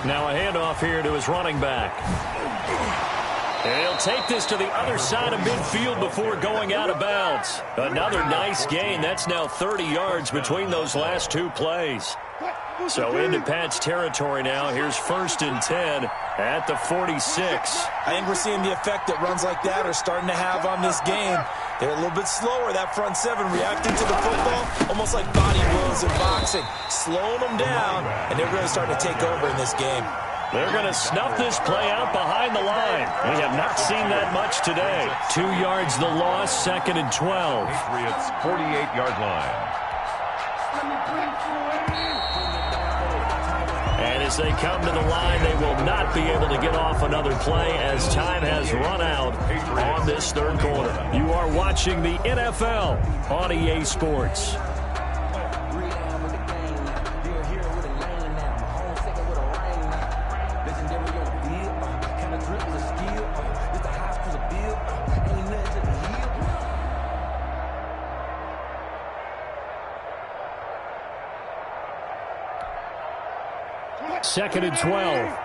Now a handoff here to his running back. And he'll take this to the other side of midfield before going out of bounds. Another nice gain. That's now 30 yards between those last 2 plays. So into Pat's territory now. Here's 1st and 10 at the 46. I think we're seeing the effect that runs like that are starting to have on this game. They're a little bit slower, that front 7, reacting to the football, almost like body blows in boxing, slowing them down, and they're really starting to take over in this game. They're going to snuff this play out behind the line. We have not seen that much today. 2 yards the loss, 2nd and 12. Patriots 48-yard line. And as they come to the line, they will not be able to get off another play as time has run out on this 3rd quarter. You are watching the NFL on EA Sports. 2nd and 12.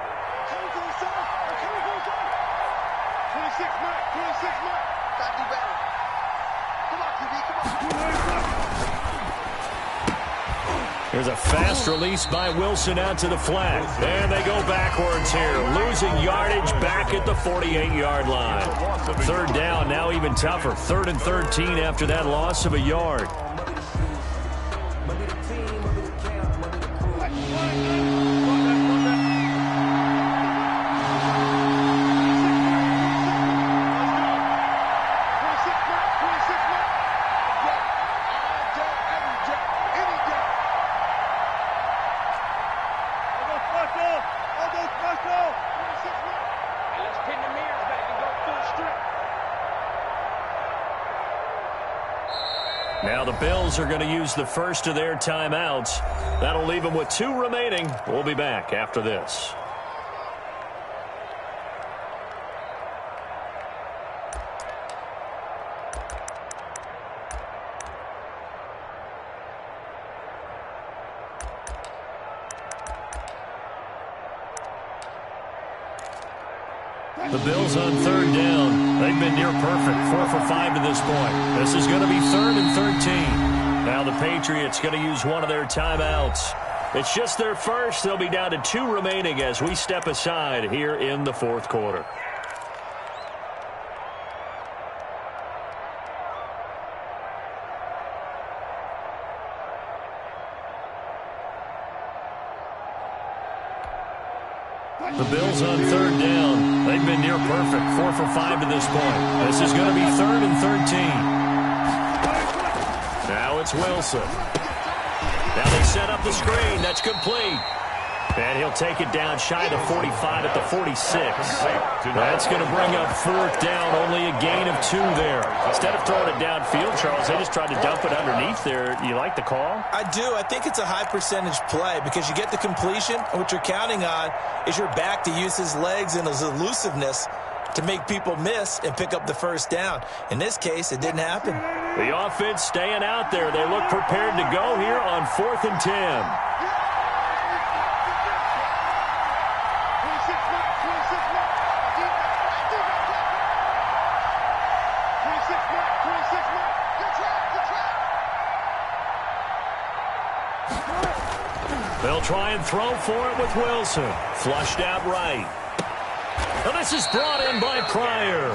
Here's a fast release by Wilson out to the flat. And they go backwards here, losing yardage back at the 48-yard line. 3rd down, now even tougher. 3rd and 13 after that loss of a yard. Now the Bills are going to use the first of their timeouts. That'll leave them with 2 remaining. We'll be back after this. The Bills on 3rd down. They've been near perfect. 4 for 5 to this point. This is going to be 3rd and 13. Now the Patriots going to use one of their timeouts. It's just their first. They'll be down to 2 remaining as we step aside here in the 4th quarter. The Bills on 3rd down. They've been near perfect. 4 for 5 to this point. This is going to be 3rd and 13. Now it's Wilson. Now they set up the screen. That's complete. And he'll take it down shy of the 45 at the 46. That's going to bring up 4th down. Only a gain of 2 there. Instead of throwing it downfield, Charles, they just tried to dump it underneath there. You like the call? I do. I think it's a high percentage play because you get the completion, and what you're counting on is your back to use his legs and his elusiveness to make people miss and pick up the 1st down. In this case, it didn't happen. The offense staying out there. They look prepared to go here on 4th and 10. They'll try and throw for it with Wilson. Flushed out right. And this is brought in by Pryor.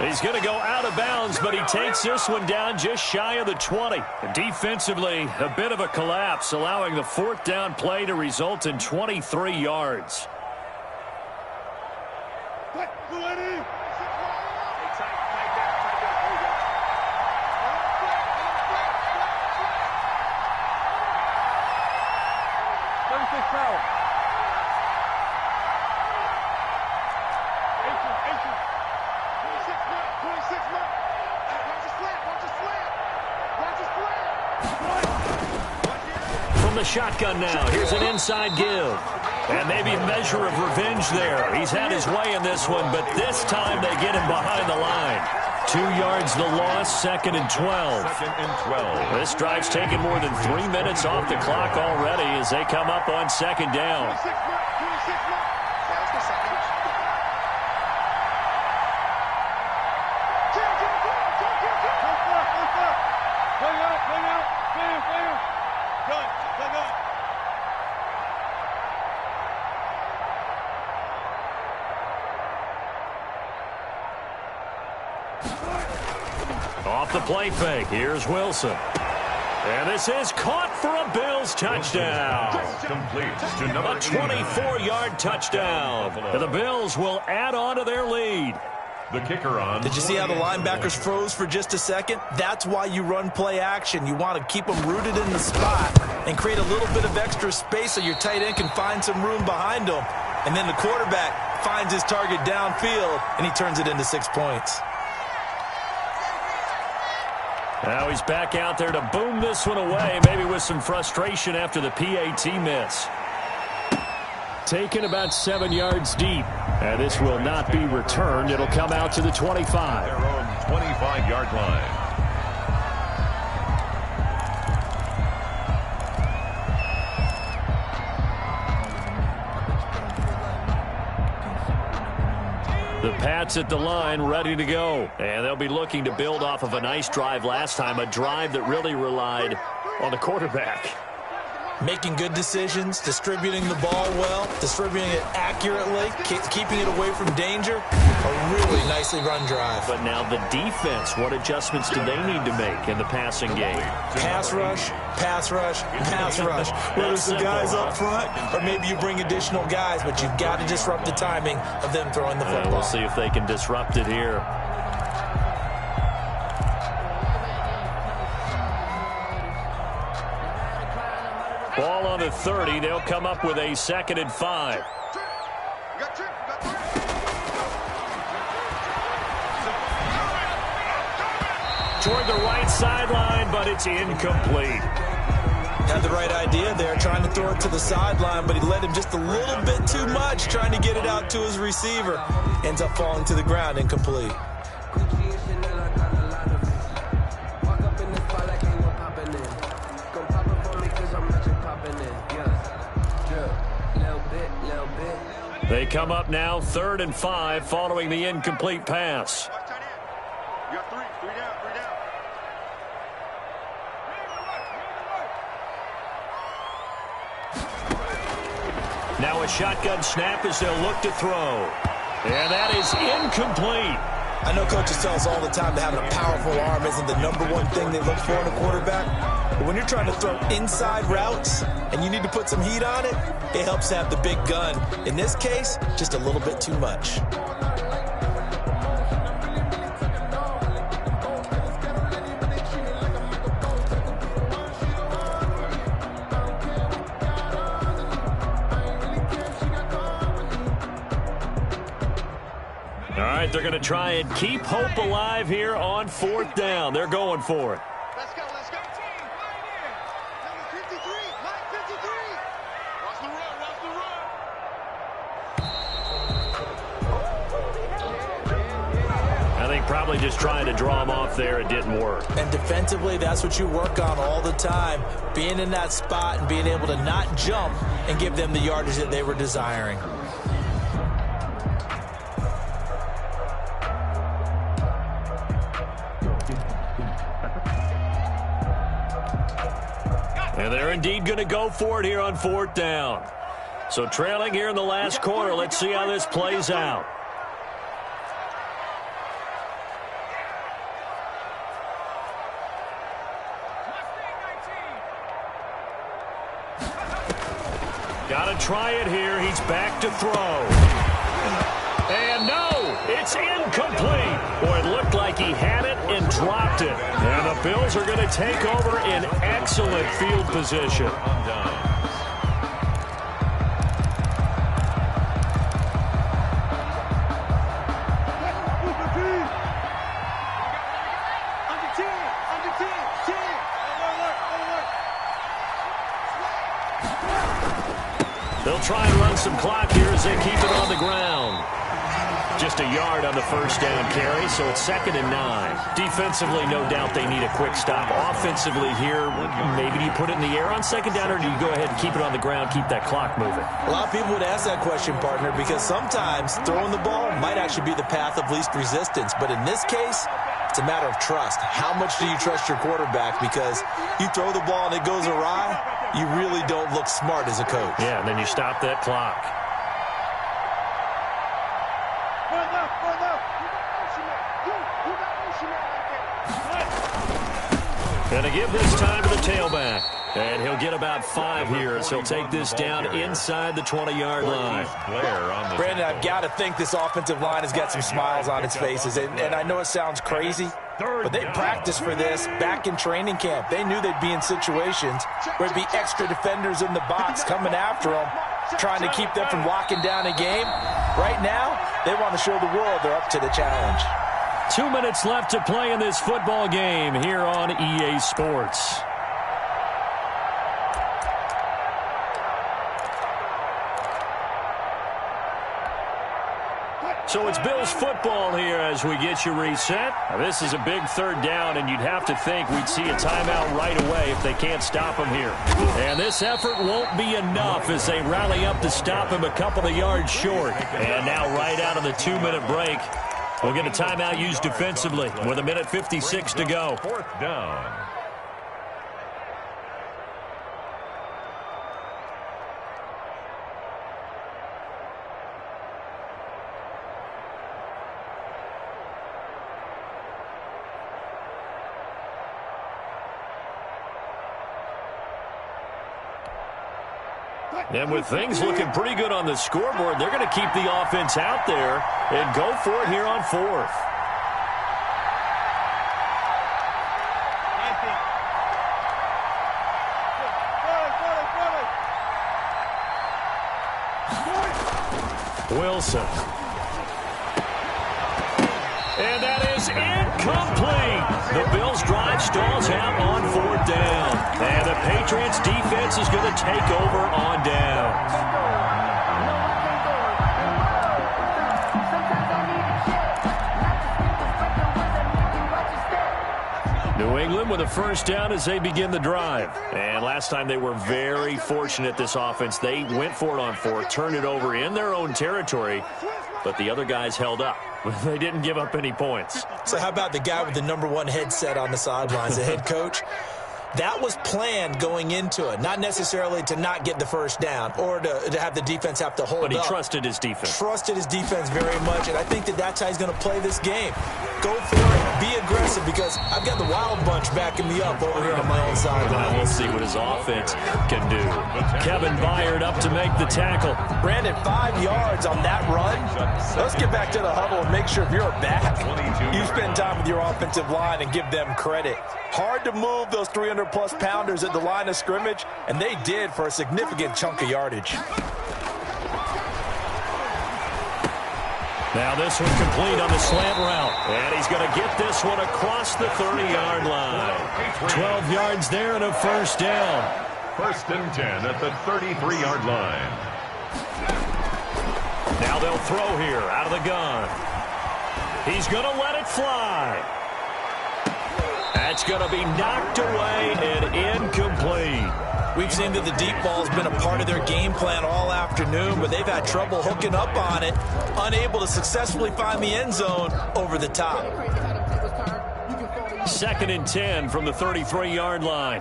He's going to go out of bounds, but he takes this one down just shy of the 20. Defensively, a bit of a collapse, allowing the 4th down play to result in 23 yards. From the shotgun now, here's an inside give. And maybe a measure of revenge there. He's had his way in this one, but this time they get him behind the line. 2 yards the loss, 2nd and 12. 2nd and 12. This drive's taken more than 3 minutes off the clock already as they come up on 2nd down. Off the play fake, here's Wilson. And this is caught for a Bills touchdown. Complete to number A 24-yard touchdown. And the Bills will add on to their lead. The kicker on. Did you see how the linebackers froze for just a second? That's why you run play action. You want to keep them rooted in the spot and create a little bit of extra space so your tight end can find some room behind him. And then the quarterback finds his target downfield, and he turns it into 6 points. Now he's back out there to boom this one away, maybe with some frustration after the PAT miss. Taken about 7 yards deep. And this will not be returned. It'll come out to the 25. Their own 25-yard line. The Pats at the line, ready to go. And they'll be looking to build off of a nice drive last time, a drive that really relied on the quarterback. Making good decisions, distributing the ball well, distributing it accurately, keeping it away from danger. A really nicely run drive. But now the defense, what adjustments do they need to make in the passing game? Pass rush, pass rush, pass rush. Whether it's the guys up front or maybe you bring additional guys, but you've got to disrupt the timing of them throwing the football. We'll see if they can disrupt it here. Ball on the 30. They'll come up with a 2nd and 5. Toward the right sideline, but it's incomplete. Had the right idea there, trying to throw it to the sideline, but he led him just a little bit too much, trying to get it out to his receiver. Ends up falling to the ground, incomplete. They come up now 3rd and 5 following the incomplete pass. You got three down. Now a shotgun snap as they'll look to throw. And that is incomplete. I know coaches tell us all the time that having a powerful arm isn't the #1 thing they look for in a quarterback. But when you're trying to throw inside routes and you need to put some heat on it, it helps to have the big gun. In this case, just a little bit too much. All right, they're going to try and keep hope alive here on 4th down. They're going for it. Let's go. Number 53, line 53. Watch the run. I think probably just trying to draw him off there. It didn't work. And defensively, that's what you work on all the time. Being in that spot and being able to not jump and give them the yardage that they were desiring. And they're indeed going to go for it here on 4th down. So trailing here in the last quarter. Let's see how this plays out. Got to try it here. He's back to throw. And no, it's incomplete. Boy, it looked like he had it and dropped it. And the Bills are going to take over in excellent field position. They'll try and run some clock here as they keep it on the ground. Just a yard on the 1st down carry, so it's 2nd and 9. Defensively, no doubt they need a quick stop. Offensively here, maybe do you put it in the air on 2nd down, or do you go ahead and keep it on the ground, keep that clock moving? A lot of people would ask that question, partner, because sometimes throwing the ball might actually be the path of least resistance. But in this case, it's a matter of trust. How much do you trust your quarterback? Because you throw the ball and it goes awry, you really don't look smart as a coach. Yeah, and then you stop that clock. And to give this time to the tailback. And he'll get about 5 here as he'll take this down inside the 20-yard line. Brandon, I've got to think this offensive line has got some smiles on its faces. And I know it sounds crazy, but they practiced for this back in training camp. They knew they'd be in situations where there'd be extra defenders in the box coming after them, trying to keep them from locking down a game. Right now, they want to show the world they're up to the challenge. 2 minutes left to play in this football game here on EA Sports. So it's Bills football here as we get you reset. Now, this is a big third down, and you'd have to think we'd see a timeout right away if they can't stop him here. And this effort won't be enough as they rally up to stop him a couple of yards short. And now right out of the 2-minute break, we'll get a timeout used defensively with 1:56 to go. Fourth down. And with things looking pretty good on the scoreboard, they're going to keep the offense out there and go for it here on fourth. Wilson. And that is incomplete. The Bills' drive stalls out on fourth down. And the Patriots' defense is going to take over on downs. New England with a first down as they begin the drive. And last time they were very fortunate, this offense. They went for it on fourth, turned it over in their own territory, but the other guys held up. They didn't give up any points. So how about the guy with the #1 headset on the sidelines, the head coach? That was planned going into it, not necessarily to not get the first down or to have the defense have to hold up. But he trusted his defense. Trusted his defense very much, and I think that's how he's going to play this game. Go for it, be aggressive, because I've got the wild bunch backing me up over here on my own sideline. We'll see what his offense can do. Kevin Byard up to make the tackle. Brandon, 5 yards on that run. Let's get back to the huddle and make sure if you're a back, you spend time with your offensive line and give them credit. Hard to move those 300-plus pounders at the line of scrimmage, and they did for a significant chunk of yardage. Now this one complete on the slant route. And he's going to get this one across the 30-yard line. 12 yards there and a first down. First and 10 at the 33-yard line. Now they'll throw here out of the gun. He's going to let it fly. That's going to be knocked away and incomplete. We've seen that the deep ball has been a part of their game plan all afternoon, but they've had trouble hooking up on it, unable to successfully find the end zone over the top. Second and 10 from the 33-yard line.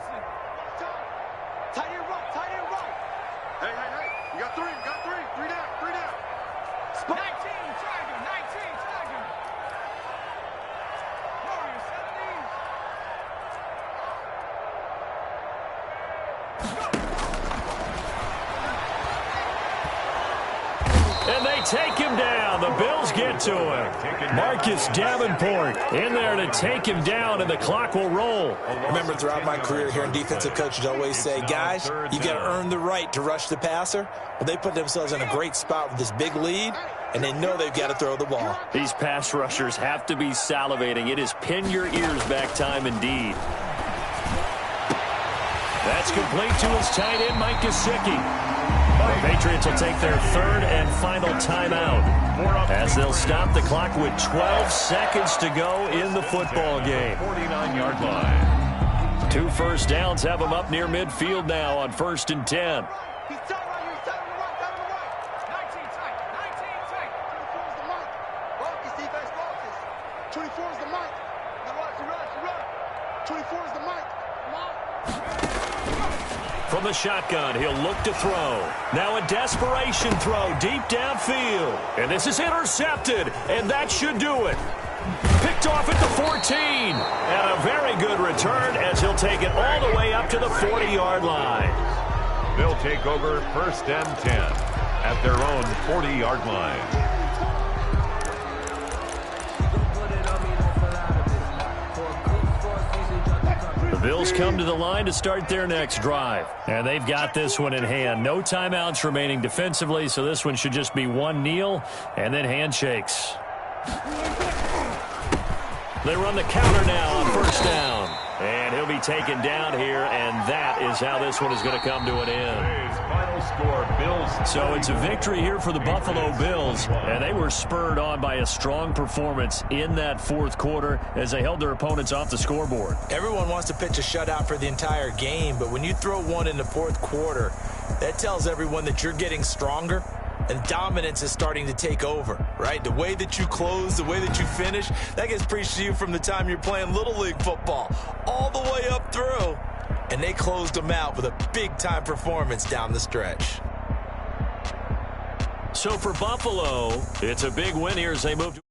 Tight end right. Hey. You got three. Three down. 19, Tiger. Warriors, 17. And they take him down. The Bills get to him. Marcus Davenport in there to take him down, and the clock will roll. Remember, throughout my career here in defensive coaches always say, guys, you got to earn the right to rush the passer. Well, they put themselves in a great spot with this big lead, and they know they've got to throw the ball. These pass rushers have to be salivating. It is pin your ears back time indeed. That's complete to his tight end, Mike Gesicki. The Patriots will take their third and final timeout as they'll stop the clock with 12 seconds to go in the football game. 49-yard line. 2 first downs have them up near midfield now on 1st and 10. He's tight right here. He's tight on the right. 19 tight. 24 is the mic. Focus, defense, focus. 24 is the mic. You run. 24 is the mic. Come on. From the shotgun, he'll look to throw. Now a desperation throw deep downfield. And this is intercepted, and that should do it. Picked off at the 14. And a very good return as he'll take it all the way up to the 40-yard line. They'll take over 1st and 10 at their own 40-yard line. The Bills come to the line to start their next drive. And they've got this one in hand. No timeouts remaining defensively, so this one should just be one kneel and then handshakes. They run the counter now on 1st down. And he'll be taken down here, and that is how this one is going to come to an end. Today's final score, Bills So it's a victory here for the Buffalo Bills, and they were spurred on by a strong performance in that fourth quarter as they held their opponents off the scoreboard. Everyone wants to pitch a shutout for the entire game, but when you throw one in the fourth quarter, that tells everyone that you're getting stronger and dominance is starting to take over, right? The way that you close, the way that you finish, that gets preached to you from the time you're playing Little League football all the way up through. And they closed them out with a big-time performance down the stretch. So for Buffalo, it's a big win here as they move to